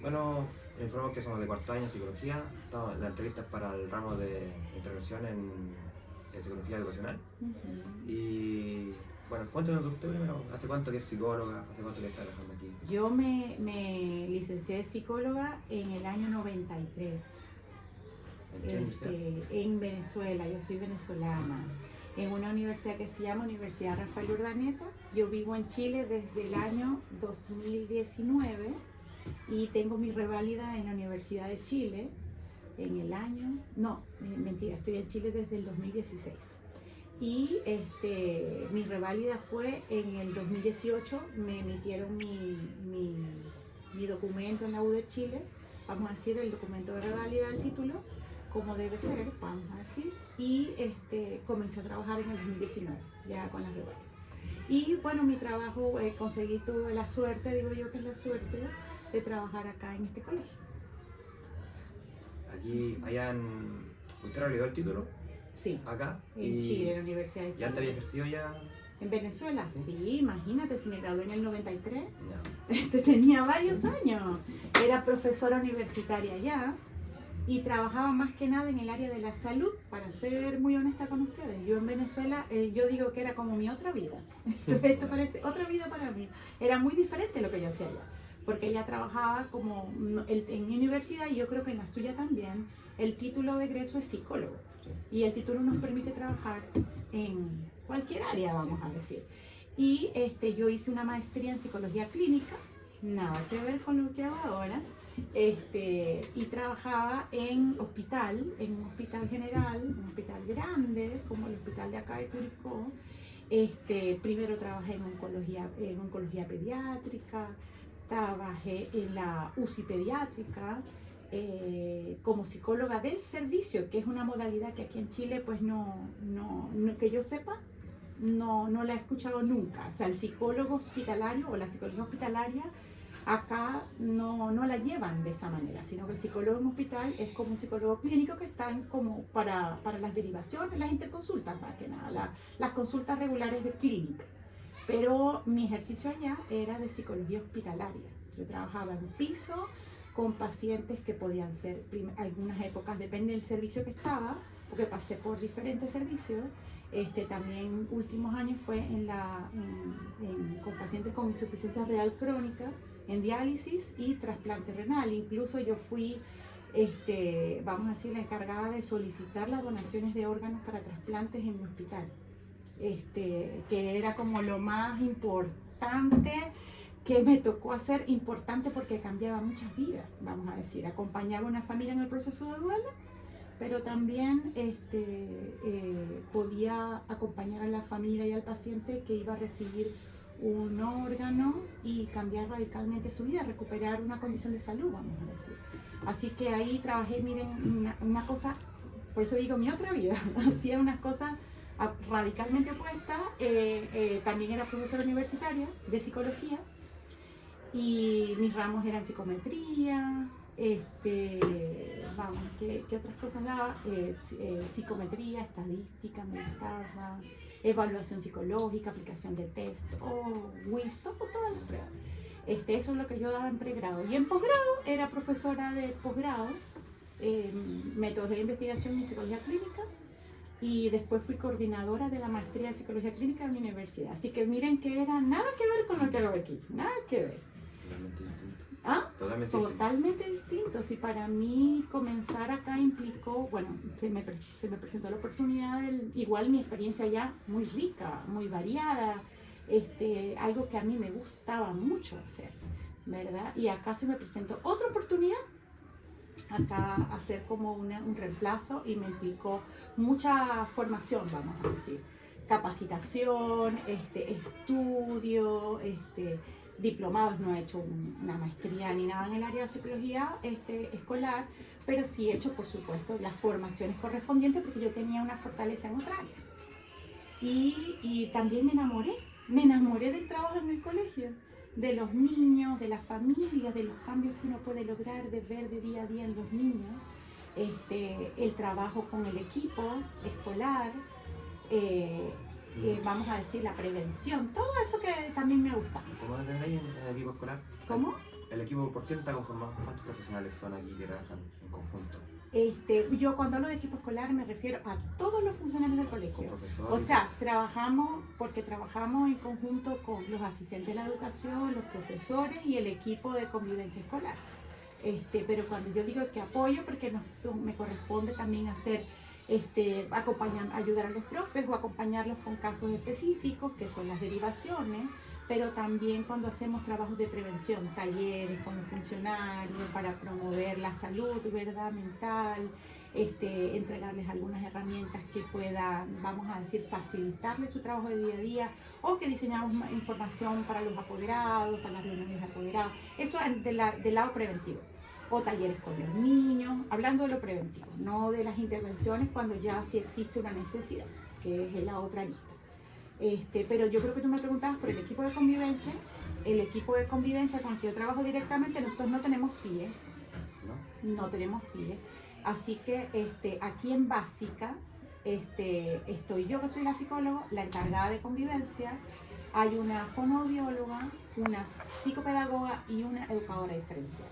Bueno, me informo que somos de cuarto año en psicología. La entrevista es para el ramo de intervención en psicología educacional. Y bueno, cuéntanos usted primero. ¿Hace cuánto que es psicóloga? ¿Hace cuánto que está trabajando aquí? Yo me licencié de psicóloga en el año 93, ¿En qué universidad? en Venezuela. Yo soy venezolana, en una universidad que se llama Universidad Rafael Urdaneta. Yo vivo en Chile desde el año 2019 y tengo mi reválida en la Universidad de Chile en el año, no, mentira, estoy en Chile desde el 2016. Y mi reválida fue en el 2018, me emitieron mi documento en la U de Chile, vamos a decir el documento de reválida del título, como debe ser, vamos a decir, y comencé a trabajar en el 2019, ya con las reválidas. Y bueno, mi trabajo, tuve la suerte, digo yo que es la suerte, de trabajar acá en este colegio. Aquí, allá en... ¿Usted revalidó el título? Sí, Acá. en Chile, en la Universidad de ¿Y antes había Chile. ejercido ya? ¿En Venezuela? Sí. Sí, imagínate, si me gradué en el 93, No. tenía varios años. Era profesora universitaria allá y trabajaba más que nada en el área de la salud, para ser muy honesta con ustedes. Yo en Venezuela, yo digo que era como mi otra vida. Entonces esto parece otra vida para mí. Era muy diferente lo que yo hacía allá, porque ella trabajaba como en mi universidad, y yo creo que en la suya también, el título de egreso es psicólogo. Sí. Y el título nos permite trabajar en cualquier área, vamos a decir. Y yo hice una maestría en psicología clínica, nada que ver con lo que hago ahora, y trabajaba en un hospital general, un hospital grande, como el hospital de acá de Curicó. Primero trabajé en oncología pediátrica, trabajé en la UCI pediátrica, como psicóloga del servicio, que es una modalidad que aquí en Chile, pues que yo sepa, no la he escuchado nunca. O sea, el psicólogo hospitalario o la psicología hospitalaria acá no la llevan de esa manera, sino que el psicólogo en hospital es como un psicólogo clínico que están como para las derivaciones, las interconsultas más que nada, las consultas regulares de clínica. Pero mi ejercicio allá era de psicología hospitalaria. Yo trabajaba en piso con pacientes que podían ser, algunas épocas, depende del servicio que estaba, porque pasé por diferentes servicios. También últimos años fue con pacientes con insuficiencia renal crónica, en diálisis y trasplante renal. Incluso yo fui, vamos a decir, la encargada de solicitar las donaciones de órganos para trasplantes en mi hospital. Que era como lo más importante que me tocó hacer, importante porque cambiaba muchas vidas, vamos a decir. Acompañaba a una familia en el proceso de duelo, pero también podía acompañar a la familia y al paciente que iba a recibir un órgano y cambiar radicalmente su vida, recuperar una condición de salud, vamos a decir. Así que ahí trabajé, miren, una cosa, por eso digo mi otra vida, hacía unas cosas radicalmente opuestas. También era profesora universitaria de psicología y mis ramos eran psicometrías, vamos, ¿qué otras cosas daba? Psicometría, estadística, me gustaba, evaluación psicológica, aplicación de test, WIS, todas las pruebas. Eso es lo que yo daba en pregrado. Y en posgrado era profesora de posgrado, metodología de investigación en psicología clínica, y después fui coordinadora de la maestría de psicología clínica en mi universidad. Así que miren que era nada que ver con lo que hago aquí, nada que ver. Totalmente distinto. ¿Ah? Totalmente distinto. Si para mí comenzar acá implicó, bueno, se me presentó la oportunidad, igual mi experiencia ya muy rica, muy variada, algo que a mí me gustaba mucho hacer, ¿verdad? Y acá se me presentó otra oportunidad, acá hacer como un reemplazo, y me implicó mucha formación, vamos a decir, capacitación, estudio, diplomados. No he hecho una maestría ni nada en el área de psicología escolar, pero sí he hecho, por supuesto, las formaciones correspondientes, porque yo tenía una fortaleza en otra área. Y también me enamoré del trabajo en el colegio, de los niños, de las familias, de los cambios que uno puede lograr, de ver de día a día en los niños, el trabajo con el equipo escolar, vamos a decir, la prevención, todo eso que también me gusta. ¿Cómo es ahí en el equipo escolar? ¿Cómo? ¿El equipo por quién está conformado? ¿Cuántos profesionales son aquí que trabajan en conjunto? Yo cuando hablo de equipo escolar me refiero a todos los funcionarios del colegio. ¿Profesores? O sea, trabajamos en conjunto con los asistentes de la educación, los profesores y el equipo de convivencia escolar. Pero cuando yo digo que apoyo, porque me corresponde también hacer, ayudar a los profes o acompañarlos con casos específicos, que son las derivaciones, pero también cuando hacemos trabajos de prevención, talleres con los funcionarios para promover la salud, ¿verdad?, mental, entregarles algunas herramientas que puedan, vamos a decir, facilitarles su trabajo de día a día, o que diseñamos información para los apoderados, para las reuniones de apoderados, eso del lado preventivo. O talleres con los niños, hablando de lo preventivo, no de las intervenciones cuando ya sí existe una necesidad, que es la otra lista. Pero yo creo que tú me preguntabas por el equipo de convivencia. El equipo de convivencia con el que yo trabajo directamente, nosotros no tenemos PIE. No tenemos PIE. Así que aquí en Básica estoy yo, que soy la psicóloga, la encargada de convivencia. Hay una fonoaudióloga, una psicopedagoga y una educadora diferencial.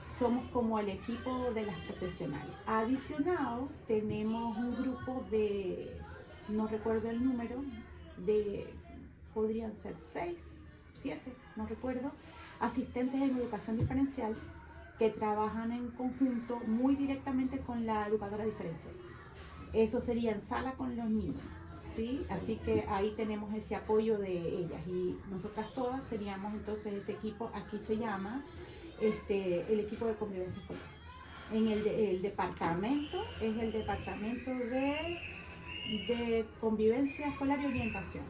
Somos como el equipo de las profesionales. Adicionado, tenemos un grupo de, no recuerdo el número, podrían ser 6, 7, no recuerdo, asistentes en educación diferencial que trabajan en conjunto muy directamente con la educadora diferencial. Eso sería en sala con los niños, ¿sí? Así que ahí tenemos ese apoyo de ellas y nosotras todas seríamos entonces ese equipo. Aquí se llama el equipo de convivencia escolar. En el departamento es el departamento de convivencia escolar y orientación,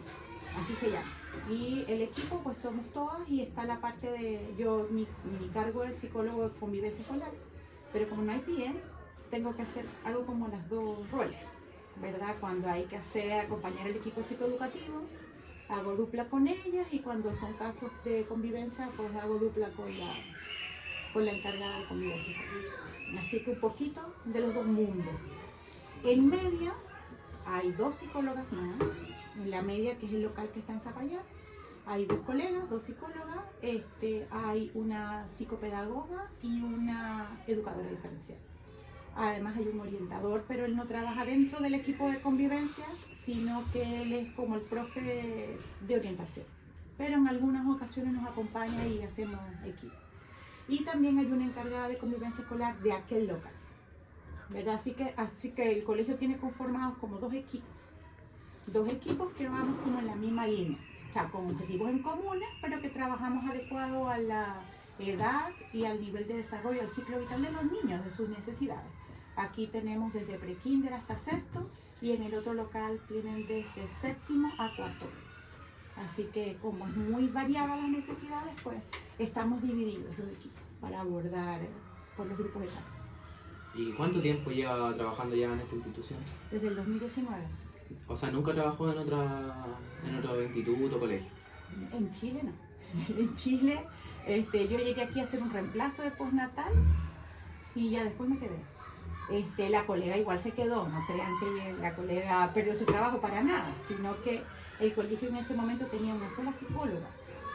así se llama. Y el equipo pues somos todas y está la parte de, mi cargo es psicólogo de convivencia escolar, pero como no hay PIE, hago como las dos roles, ¿verdad? Cuando hay que acompañar al equipo psicoeducativo, hago dupla con ellas, y cuando son casos de convivencia, pues hago dupla con la encargada de convivencia escolar. Así que un poquito de los dos mundos. En media hay 2 psicólogas más, en la media, que es el local que está en Zapallar, hay 2 colegas, 2 psicólogas, hay una psicopedagoga y una educadora diferencial. Además hay un orientador, pero él no trabaja dentro del equipo de convivencia, sino que él es como el profe de orientación. Pero en algunas ocasiones nos acompaña y hacemos equipo. Y también hay una encargada de convivencia escolar de aquel local, ¿verdad? Así que el colegio tiene conformados como 2 equipos. 2 equipos que vamos como en la misma línea, o sea, con objetivos en comunes, pero que trabajamos adecuado a la edad y al nivel de desarrollo, al ciclo vital de los niños, de sus necesidades. Aquí tenemos desde prekinder hasta sexto, y en el otro local tienen desde séptimo a cuarto. Así que como es muy variada las necesidades, pues estamos divididos los equipos para abordar por los grupos de edad. ¿Y cuánto tiempo lleva trabajando ya en esta institución? Desde el 2019. O sea, ¿nunca trabajó en otro instituto o colegio? En Chile no. En Chile yo llegué aquí a hacer un reemplazo de postnatal y ya después me quedé. La colega igual se quedó, no crean que la colega perdió su trabajo para nada, sino que el colegio en ese momento tenía una sola psicóloga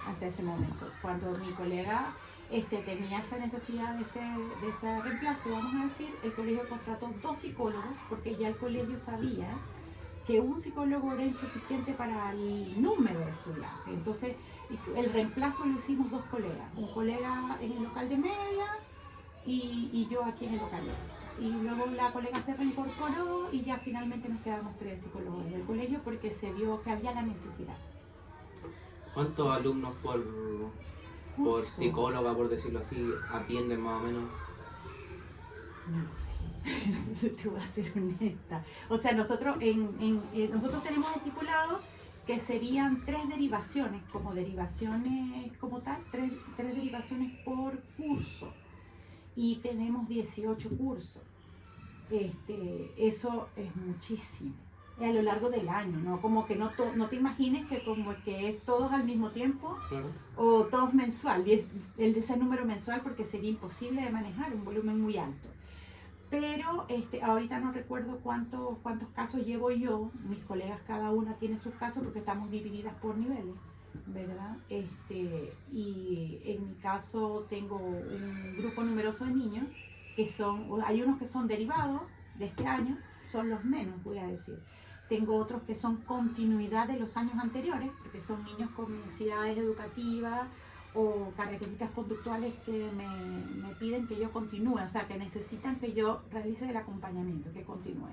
hasta ese momento. Cuando mi colega tenía esa necesidad de ese reemplazo, vamos a decir, el colegio contrató 2 psicólogos, porque ya el colegio sabía que un psicólogo era insuficiente para el número de estudiantes. Entonces el reemplazo lo hicimos 2 colegas, un colega en el local de media y yo aquí en el local de básica. Y luego la colega se reincorporó y ya finalmente nos quedamos 3 psicólogos en el colegio, porque se vio que había la necesidad. ¿Cuántos alumnos por psicóloga, por decirlo así, atienden más o menos? No lo sé, te voy a ser honesta. O sea, nosotros tenemos estipulado que serían 3 derivaciones, como tal, 3 derivaciones por curso. Y tenemos 18 cursos. Eso es muchísimo. A lo largo del año, ¿no? Como que no te imagines que como que es todos al mismo tiempo, claro, o todos mensual, y el de ese número mensual, porque sería imposible de manejar un volumen muy alto. Pero ahorita no recuerdo cuántos casos llevo yo. Mis colegas cada una tiene sus casos porque estamos divididas por niveles, ¿verdad? Y en mi caso tengo un grupo numeroso de niños hay unos que son derivados de este año, son los menos, voy a decir. Tengo otros que son continuidad de los años anteriores, porque son niños con necesidades educativas o características conductuales que me piden que yo continúe, o sea, que necesitan que yo realice el acompañamiento, que continúe.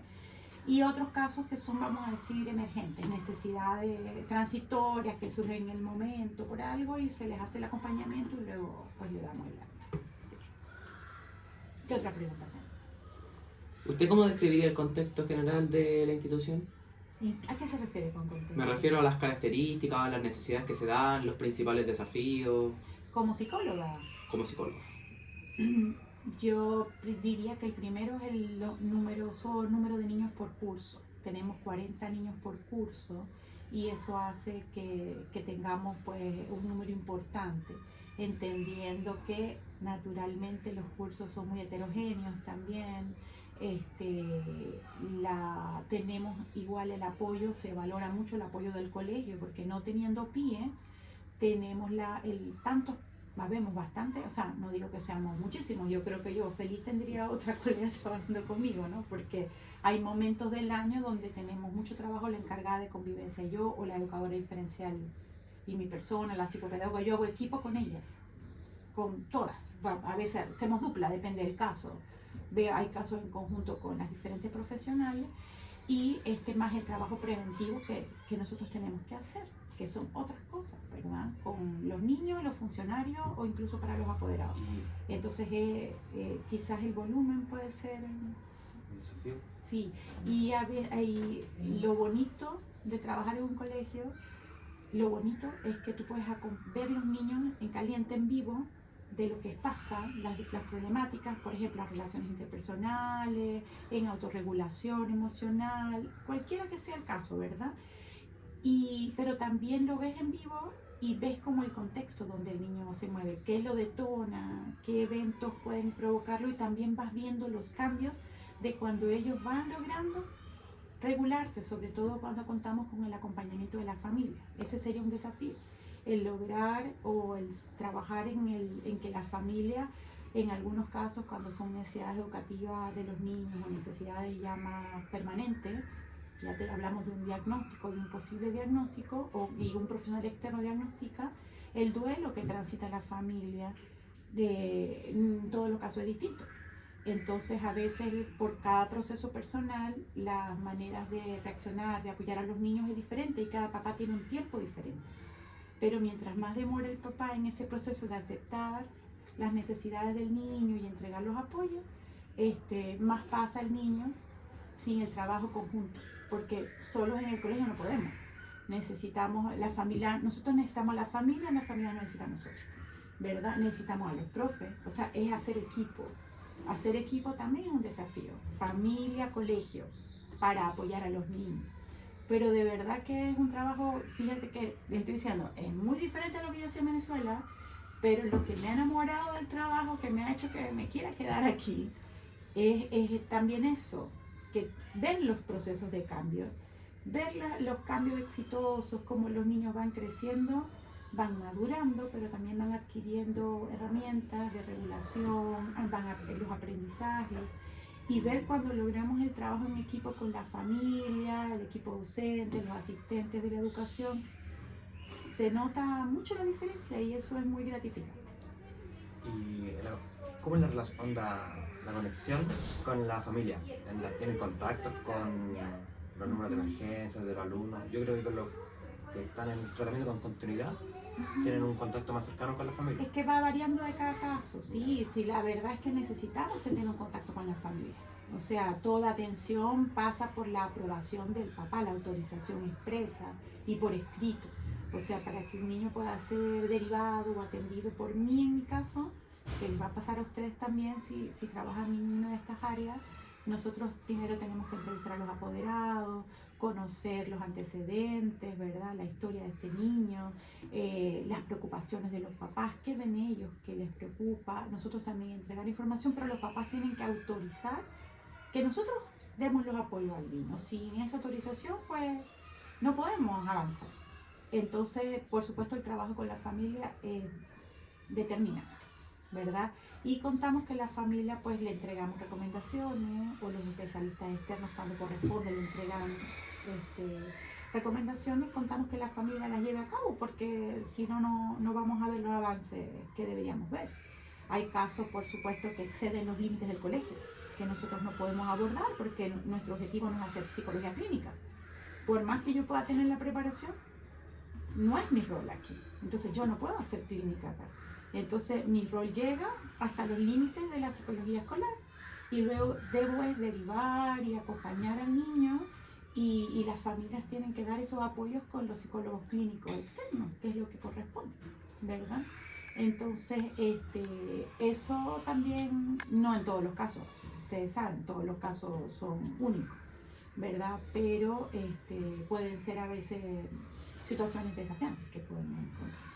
Y otros casos que son, vamos a decir, emergentes, necesidades transitorias que surgen en el momento por algo y se les hace el acompañamiento y luego pues le damos el alta. ¿Qué otra pregunta tengo? ¿Usted cómo describiría el contexto general de la institución? ¿A qué se refiere con contexto? Me refiero a las características, a las necesidades que se dan, los principales desafíos. Como psicóloga, Como psicólogo. yo diría que el primero es el número de niños por curso. Tenemos 40 niños por curso y eso hace que tengamos pues un número importante, entendiendo que naturalmente los cursos son muy heterogéneos también. Tenemos igual el apoyo, se valora mucho el apoyo del colegio, porque no teniendo PIE, tenemos vemos bastante, o sea, no digo que seamos muchísimos, yo creo que yo feliz tendría otra colega trabajando conmigo, ¿no? Porque hay momentos del año donde tenemos mucho trabajo, la encargada de convivencia yo o la educadora diferencial y mi persona, la psicopedagoga, yo hago equipo con ellas, con todas, a veces hacemos dupla, depende del caso. Hay casos en conjunto con las diferentes profesionales y más el trabajo preventivo que nosotros tenemos que hacer, que son otras cosas, ¿verdad? Con los niños, los funcionarios o incluso para los apoderados. Entonces, quizás el volumen puede ser un desafío. Sí, y lo bonito de trabajar en un colegio, lo bonito es que tú puedes ver los niños en caliente, en vivo, de lo que pasa, las problemáticas, por ejemplo, las relaciones interpersonales, en autorregulación emocional, cualquiera que sea el caso, ¿verdad? Pero también lo ves en vivo y ves como el contexto donde el niño se mueve, qué lo detona, qué eventos pueden provocarlo y también vas viendo los cambios de cuando ellos van logrando regularse, sobre todo cuando contamos con el acompañamiento de la familia. Ese sería un desafío, el lograr o el trabajar en que la familia, en algunos casos cuando son necesidades educativas de los niños o necesidades ya más permanentes, ya hablamos de un diagnóstico, de un posible diagnóstico y un profesional externo diagnostica, el duelo que transita la familia, en todos los casos es distinto. Entonces, a veces, por cada proceso personal, las maneras de reaccionar, de apoyar a los niños es diferente y cada papá tiene un tiempo diferente. Pero mientras más demora el papá en ese proceso de aceptar las necesidades del niño y entregar los apoyos, más pasa el niño sin el trabajo conjunto, porque solos en el colegio no podemos. Necesitamos la familia, nosotros necesitamos a la familia nos necesita a nosotros, ¿verdad? Necesitamos a los profes, o sea, es hacer equipo. Hacer equipo también es un desafío, familia, colegio, para apoyar a los niños. Pero de verdad que es un trabajo, fíjate que les estoy diciendo, es muy diferente a lo que yo hacía en Venezuela, pero lo que me ha enamorado del trabajo, que me ha hecho que me quiera quedar aquí, es también eso, que ver los procesos de cambio, ver los cambios exitosos, cómo los niños van creciendo, van madurando, pero también van adquiriendo herramientas de regulación, los aprendizajes, y ver cuando logramos el trabajo en equipo con la familia, el equipo docente, los asistentes de la educación, se nota mucho la diferencia y eso es muy gratificante. ¿Y cómo es la relación, la conexión con la familia? ¿Tienen contacto con los números de emergencia, de los alumnos? Yo creo que con los que están en tratamiento con continuidad, tienen un contacto más cercano con la familia. Es que va variando de cada caso, sí, la verdad es que necesitamos tener un contacto con la familia. O sea, toda atención pasa por la aprobación del papá, la autorización expresa y por escrito. O sea, para que un niño pueda ser derivado o atendido por mí, en mi caso, que les va a pasar a ustedes también si trabajan en una de estas áreas, nosotros primero tenemos que entrevistar a los apoderados, conocer los antecedentes, ¿verdad? La historia de este niño, las preocupaciones de los papás, qué ven ellos, qué les preocupa. Nosotros también entregar información, pero los papás tienen que autorizar que nosotros demos los apoyos al niño. Sin esa autorización, pues no podemos avanzar. Entonces, por supuesto, el trabajo con la familia es determinante, ¿verdad? Y contamos que la familia, pues le entregamos recomendaciones, o los especialistas externos cuando corresponde le entregan recomendaciones. Contamos que la familia las lleve a cabo, porque si no, no vamos a ver los avances que deberíamos ver. Hay casos, por supuesto, que exceden los límites del colegio, que nosotros no podemos abordar porque nuestro objetivo no es hacer psicología clínica. Por más que yo pueda tener la preparación, no es mi rol aquí. Entonces yo no puedo hacer clínica acá. Entonces mi rol llega hasta los límites de la psicología escolar y luego debo derivar y acompañar al niño, y las familias tienen que dar esos apoyos con los psicólogos clínicos externos, que es lo que corresponde, ¿verdad? Entonces, eso también, no en todos los casos, ustedes saben, todos los casos son únicos, ¿verdad? Pero pueden ser a veces situaciones desafiantes que podemos encontrar.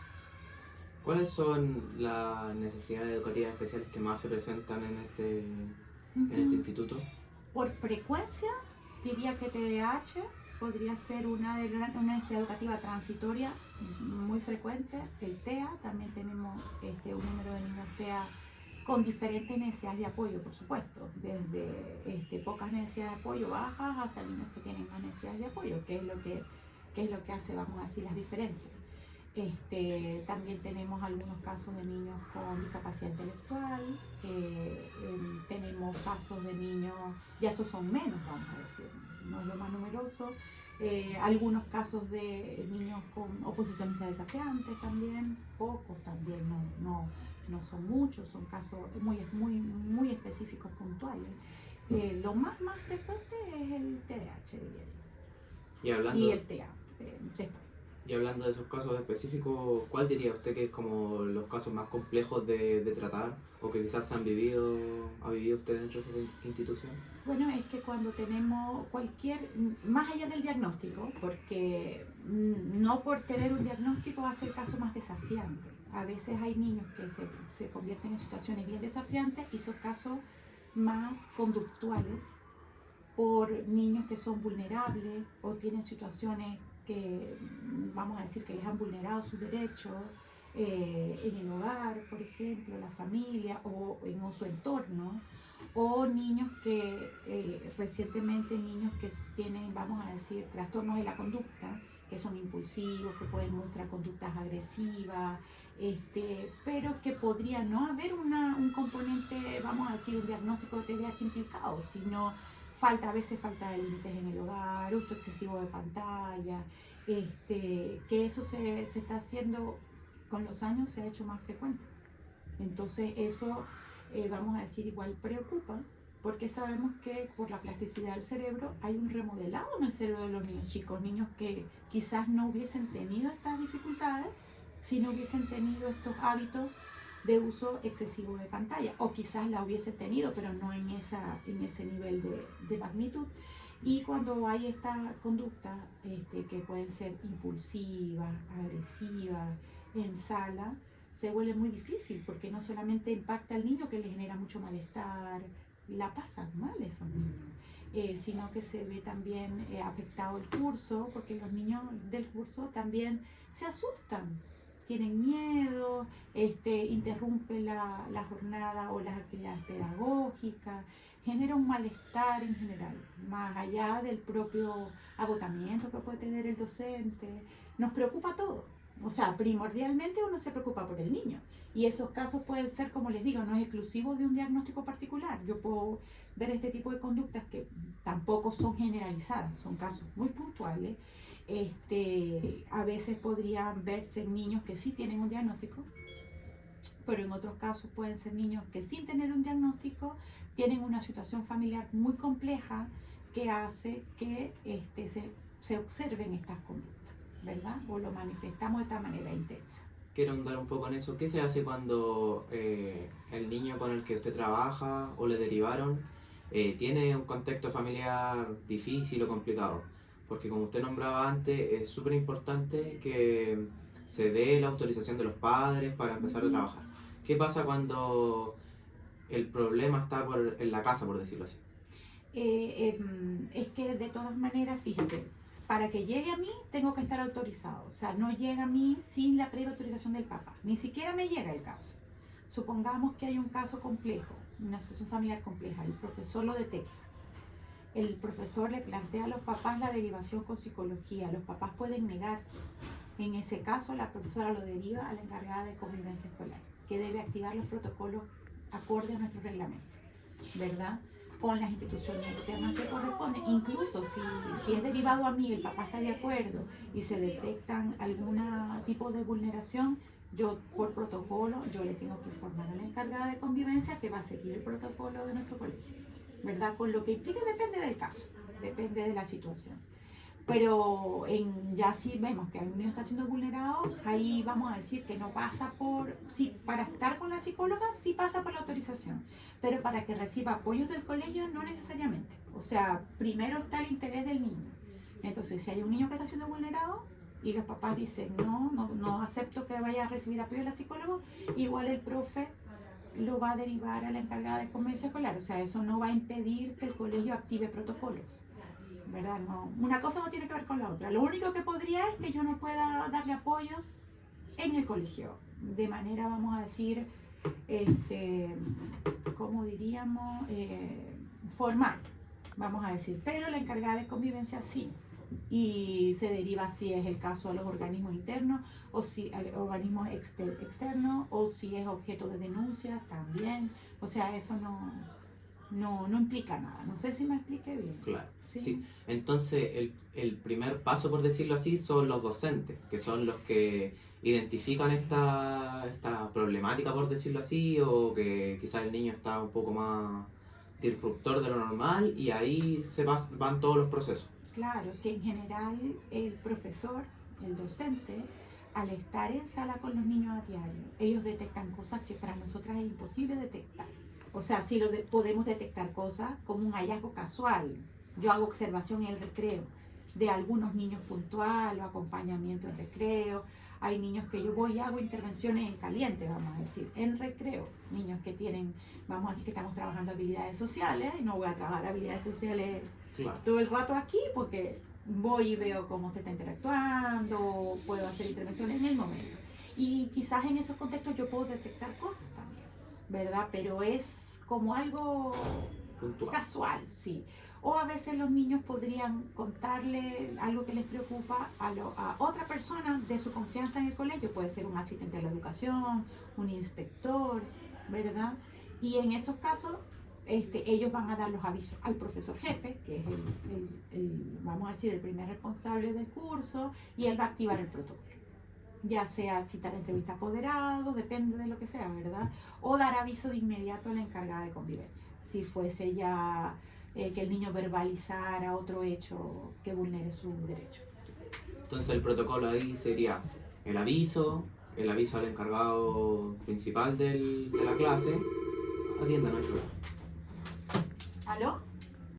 ¿Cuáles son las necesidades educativas especiales que más se presentan en este instituto? Por frecuencia, diría que TDAH podría ser una necesidad educativa transitoria muy frecuente. El TEA, también tenemos un número de niños TEA con diferentes necesidades de apoyo, por supuesto, desde pocas necesidades de apoyo bajas hasta niños que tienen más necesidades de apoyo, que es lo que hace, vamos a decir, las diferencias. También tenemos algunos casos de niños con discapacidad intelectual, tenemos casos de niños, ya esos son menos, vamos a decir, no es lo más numeroso, algunos casos de niños con oposicionistas desafiantes también, pocos también, no son muchos, son casos muy específicos, puntuales. Lo más frecuente es el TDAH, diría yo, y el TEA después. Y hablando de esos casos específicos, ¿cuál diría usted que es como los casos más complejos de tratar o que quizás ha vivido usted dentro de esa institución? Bueno, es que cuando tenemos más allá del diagnóstico, porque no por tener un diagnóstico va a ser el caso más desafiante. A veces hay niños que se convierten en situaciones bien desafiantes y son casos más conductuales por niños que son vulnerables o tienen situaciones que, vamos a decir, que les han vulnerado sus derechos en el hogar, por ejemplo, la familia o en su entorno, o niños que recientemente niños que tienen, vamos a decir, trastornos de la conducta, que son impulsivos, que pueden mostrar conductas agresivas, pero que podría no haber un componente, vamos a decir, un diagnóstico de TDAH implicado, sino a veces falta de límites en el hogar, uso excesivo de pantalla, que eso se está haciendo, con los años se ha hecho más frecuente. Entonces eso, vamos a decir, igual preocupa, porque sabemos que por la plasticidad del cerebro hay un remodelado en el cerebro de los niños chicos, niños que quizás no hubiesen tenido estas dificultades si no hubiesen tenido estos hábitos de uso excesivo de pantalla, o quizás la hubiese tenido, pero no en ese nivel de magnitud. Y cuando hay estas conductas que pueden ser impulsivas, agresivas, en sala, se vuelve muy difícil, porque no solamente impacta al niño, que le genera mucho malestar, la pasan mal esos niños, sino que se ve también afectado el curso, porque los niños del curso también se asustan, tienen miedo, interrumpe la jornada o las actividades pedagógicas, genera un malestar en general, más allá del propio agotamiento que puede tener el docente. Nos preocupa todo, o sea, primordialmente uno se preocupa por el niño, y esos casos pueden ser, como les digo, no es exclusivo de un diagnóstico particular. Yo puedo ver este tipo de conductas que tampoco son generalizadas, son casos muy puntuales. A veces podrían verse niños que sí tienen un diagnóstico, pero en otros casos pueden ser niños que sin tener un diagnóstico tienen una situación familiar muy compleja que hace que se observen estas conductas, ¿verdad? O lo manifestamos de esta manera intensa. Quiero andar un poco en eso. ¿Qué se hace cuando el niño con el que usted trabaja o le derivaron tiene un contexto familiar difícil o complicado. Porque como usted nombraba antes, es súper importante que se dé la autorización de los padres para empezar a trabajar. ¿Qué pasa cuando el problema está en la casa, por decirlo así? Es que de todas maneras, fíjate, para que llegue a mí tengo que estar autorizado. O sea, no llega a mí sin la previa autorización del papá. Ni siquiera me llega el caso. Supongamos que hay un caso complejo, una situación familiar compleja. El profesor lo detecta. El profesor le plantea a los papás la derivación con psicología. Los papás pueden negarse. En ese caso, la profesora lo deriva a la encargada de convivencia escolar, que debe activar los protocolos acorde a nuestro reglamento, ¿verdad? Con las instituciones internas que corresponden. Incluso si es derivado a mí, el papá está de acuerdo y se detectan algún tipo de vulneración, yo por protocolo, yo le tengo que informar a la encargada de convivencia que va a seguir el protocolo de nuestro colegio, ¿verdad? Con lo que implica depende del caso, depende de la situación. Pero ya si vemos que un niño está siendo vulnerado, ahí vamos a decir que no pasa por, sí, para estar con la psicóloga sí pasa por la autorización, pero para que reciba apoyos del colegio no necesariamente. O sea, primero está el interés del niño. Entonces, si hay un niño que está siendo vulnerado y los papás dicen no acepto que vaya a recibir apoyo de la psicóloga, igual el profe lo va a derivar a la encargada de convivencia escolar. O sea, eso no va a impedir que el colegio active protocolos, ¿verdad? No, una cosa no tiene que ver con la otra. Lo único que podría es que yo no pueda darle apoyos en el colegio, de manera, vamos a decir, como diríamos, formal, vamos a decir. Pero la encargada de convivencia sí. Y se deriva si es el caso a los organismos internos o si a los organismos externos o si es objeto de denuncia también. O sea, eso no implica nada. No sé si me expliqué bien. Claro, sí. Sí. Entonces, el primer paso, por decirlo así, son los docentes, que son los que identifican esta problemática, por decirlo así, o que quizás el niño está un poco más disruptor de lo normal, y ahí van todos los procesos. Claro, que en general el profesor, el docente, al estar en sala con los niños a diario, ellos detectan cosas que para nosotras es imposible detectar. O sea, sí podemos detectar cosas como un hallazgo casual. Yo hago observación en el recreo de algunos niños puntual o acompañamiento en recreo. Hay niños que yo voy y hago intervenciones en caliente, vamos a decir, en recreo. Niños que tienen, vamos a decir que estamos trabajando habilidades sociales, y no voy a trabajar habilidades sociales Claro. todo el rato aquí porque voy y veo cómo se está interactuando, puedo hacer intervenciones en el momento. Y quizás en esos contextos yo puedo detectar cosas también, ¿verdad? Pero es como algo Puntual. casual, sí. O a veces los niños podrían contarle algo que les preocupa a otra persona de su confianza en el colegio. Puede ser un asistente de la educación, un inspector, ¿verdad? Y en esos casos ellos van a dar los avisos al profesor jefe, que es vamos a decir, el primer responsable del curso, y él va a activar el protocolo. Ya sea citar entrevista a apoderados, depende de lo que sea, ¿verdad? O dar aviso de inmediato a la encargada de convivencia, si fuese ya que el niño verbalizara otro hecho que vulnere su derecho. Entonces el protocolo ahí sería el aviso al encargado principal de la clase, atienda, no hay problema. ¿Aló?